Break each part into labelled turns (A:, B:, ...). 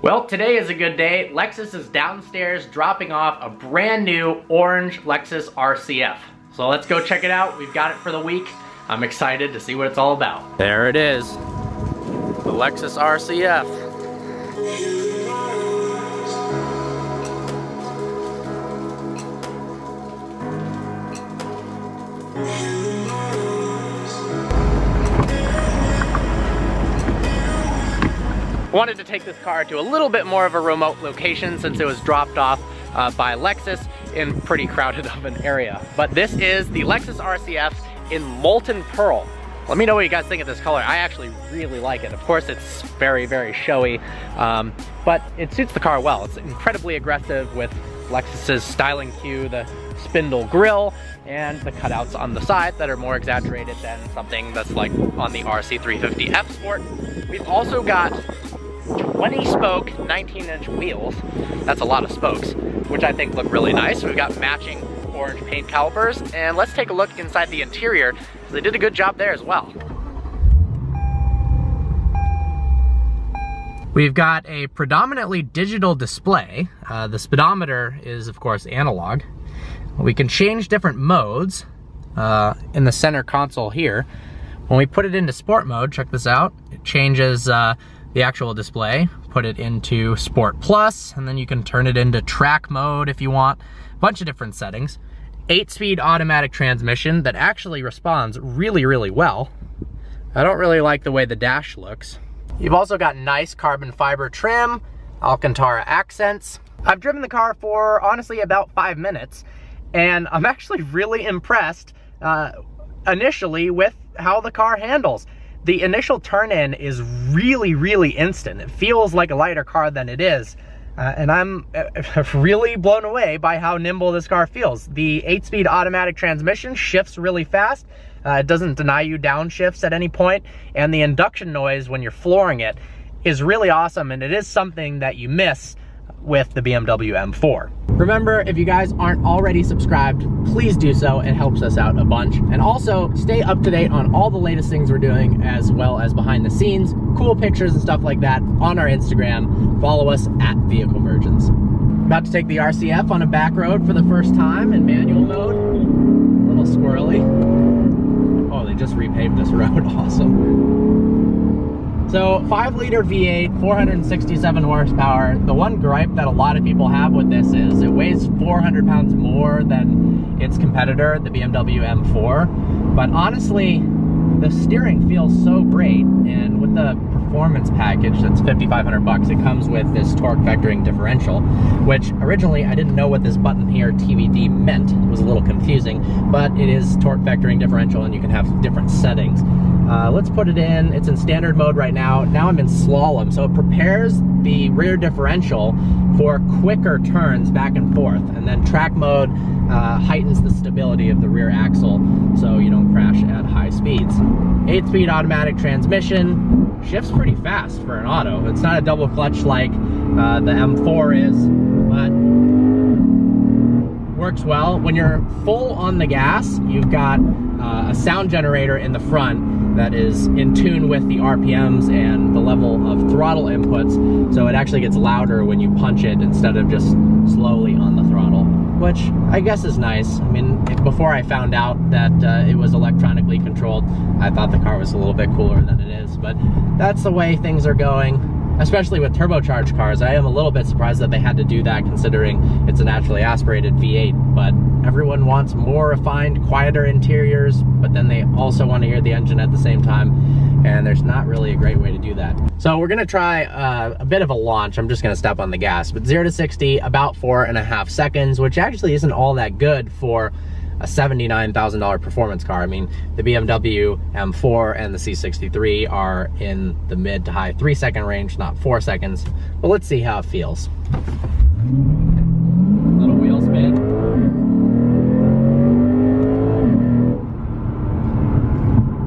A: Well, today is a good day. Lexus is downstairs dropping off a brand new orange Lexus RCF. So let's go check it out. We've got it for the week. I'm excited to see what it's all about. There it is, the Lexus RCF. I wanted to take this car to a little bit more of a remote location since it was dropped off by Lexus in pretty crowded of an area. But this is the Lexus RCF in Molten Pearl. Let me know what you guys think of this color. I actually really like it. Of course, it's very, very showy, but it suits the car well. It's incredibly aggressive with Lexus's styling cue, the spindle grille, and the cutouts on the side that are more exaggerated than something that's like on the RC350 F Sport. We've also got 20 spoke 19-inch wheels. That's a lot of spokes, which I think look really nice. We've got matching orange paint calipers, and let's take a look inside the interior, because they did a good job there as well. We've got a predominantly digital display. The speedometer is, of course, analog. We can change different modes in the center console here. When we put it into sport mode, check this out, it changes the actual display. Put it into Sport Plus, and then you can turn it into track mode if you want. A bunch of different settings. 8-speed automatic transmission that actually responds really, really well. I don't really like the way the dash looks. You've also got nice carbon fiber trim, Alcantara accents. I've driven the car for, honestly, about 5 minutes, and I'm actually really impressed initially with how the car handles. The initial turn-in is really, really instant. It feels like a lighter car than it is. And I'm really blown away by how nimble this car feels. The 8-speed automatic transmission shifts really fast. It doesn't deny you downshifts at any point. And the induction noise when you're flooring it is really awesome. And it is something that you miss with the BMW M4. Remember, if you guys aren't already subscribed, please do so. It helps us out a bunch. And also, stay up to date on all the latest things we're doing, as well as behind the scenes, cool pictures and stuff like that on our Instagram. Follow us at Vehicle Virgins. About to take the RCF on a back road for the first time in manual mode. A little squirrely. Oh, they just repaved this road. Awesome. So 5-liter V8, 467 horsepower. The one gripe that a lot of people have with this is it weighs 400 pounds more than its competitor, the BMW M4. But honestly, the steering feels so great, and with the performance package that's $5,500, it comes with this torque vectoring differential, which originally I didn't know what this button here, TVD, meant. It was a little confusing, but it is torque vectoring differential, and you can have different settings. Let's put it in. It's in standard mode right now. Now I'm in slalom, so it prepares the rear differential for quicker turns back and forth. And then track mode heightens the stability of the rear axle so you don't crash at high speeds. 8-speed automatic transmission, shifts pretty fast for an auto. It's not a double clutch like the M4 is, but works well. When you're full on the gas, you've got a sound generator in the front that is in tune with the RPMs and the level of throttle inputs, so it actually gets louder when you punch it instead of just slowly on the throttle, which I guess is nice. I mean, before I found out that it was electronically controlled, I thought the car was a little bit cooler than it is, but that's the way things are going, especially with turbocharged cars. I am a little bit surprised that they had to do that, considering it's a naturally aspirated V8, but everyone wants more refined, quieter interiors, but then they also want to hear the engine at the same time, and there's not really a great way to do that. So we're gonna try a bit of a launch. I'm just gonna step on the gas, but 0 to 60, about 4.5 seconds, which actually isn't all that good for a $79,000 performance car. I mean, the BMW M4 and the C63 are in the mid to high 3-second range, not 4 seconds, but let's see how it feels. Little wheel spin.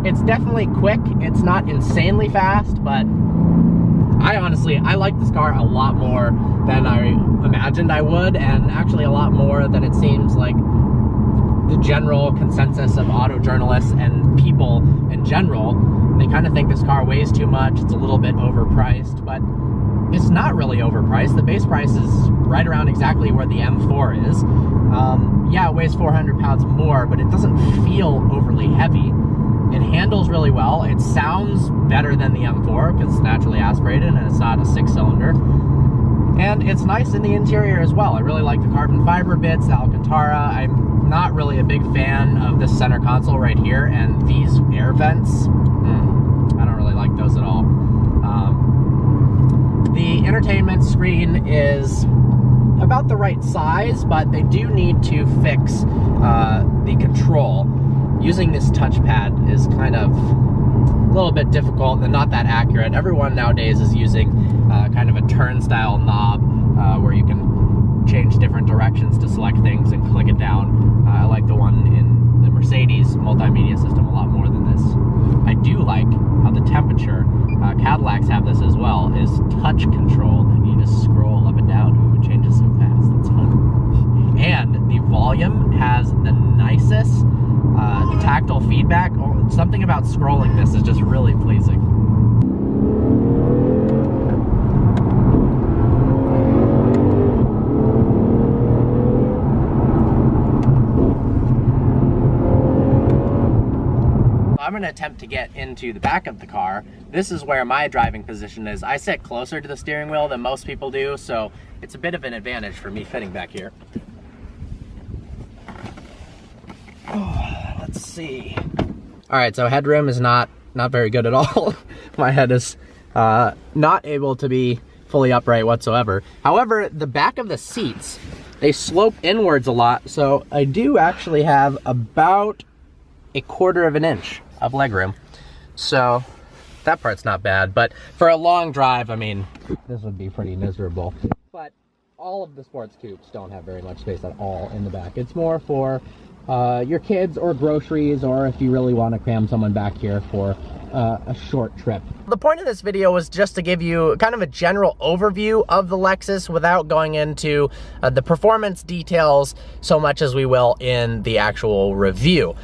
A: It's definitely quick. It's not insanely fast, but I like this car a lot more than I imagined I would, and actually a lot more than it seems like the general consensus of auto journalists and people in general, they kind of think this car weighs too much, it's a little bit overpriced, but it's not really overpriced. The base price is right around exactly where the M4 is. Yeah, it weighs 400 pounds more, but it doesn't feel overly heavy. It handles really well. It sounds better than the M4 because it's naturally aspirated and it's not a 6-cylinder. And it's nice in the interior as well. I really like the carbon fiber bits, the Alcantara. I'm not really a big fan of this center console right here, and these air vents, I don't really like those at all. The entertainment screen is about the right size, but they do need to fix the control. Using this touchpad is kind of a little bit difficult and not that accurate. Everyone nowadays is using kind of a turnstile knob where you can change different directions to select things and click it down. I like the one in the Mercedes multimedia system a lot more than this. I do like how the temperature, Cadillacs have this as well, is touch control, and you just scroll up and down. Ooh, it changes so fast, that's fun. And the volume has the nicest tactile feedback. Something about scrolling this is just really pleasing. I'm going to attempt to get into the back of the car. This is where my driving position is. I sit closer to the steering wheel than most people do, so it's a bit of an advantage for me fitting back here. Oh, let's see. All right, so headroom is not very good at all. My head is not able to be fully upright whatsoever. However, the back of the seats, they slope inwards a lot, so I do actually have about 1/4 inch of legroom. So that part's not bad, but for a long drive, I mean, this would be pretty miserable. But all of the sports coupes don't have very much space at all in the back. It's more for your kids or groceries, or if you really want to cram someone back here for a short trip. The point of this video was just to give you kind of a general overview of the Lexus without going into the performance details so much as we will in the actual review.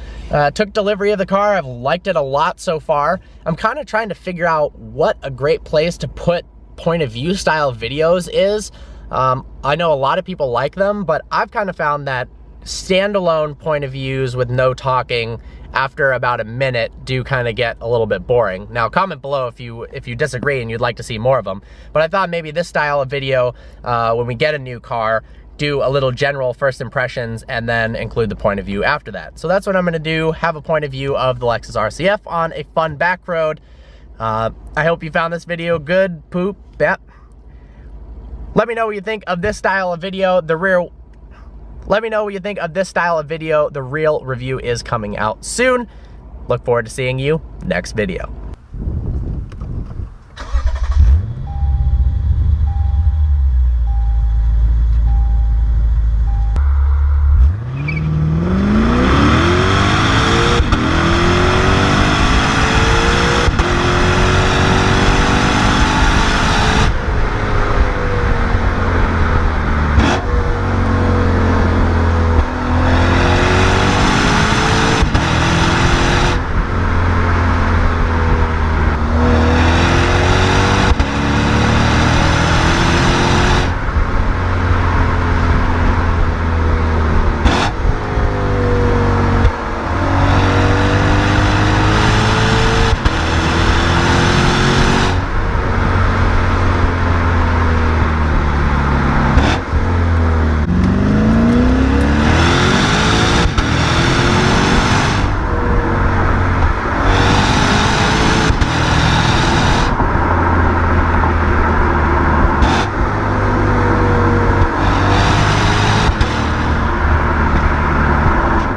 A: Took delivery of the car. I've liked it a lot so far. I'm kind of trying to figure out what a great place to put point of view style videos is. I know a lot of people like them, but I've kind of found that standalone point of views with no talking after about a minute do kind of get a little bit boring. Now comment below if you disagree and you'd like to see more of them, but I thought maybe this style of video, when we get a new car, do a little general first impressions and then include the point of view after that. So that's what I'm going to do, have a point of view of the Lexus RCF on a fun back road. I hope you found this video good. Poop. Yep. Let me know what you think of this style of video. Let me know what you think of this style of video. The real review is coming out soon. Look forward to seeing you next video.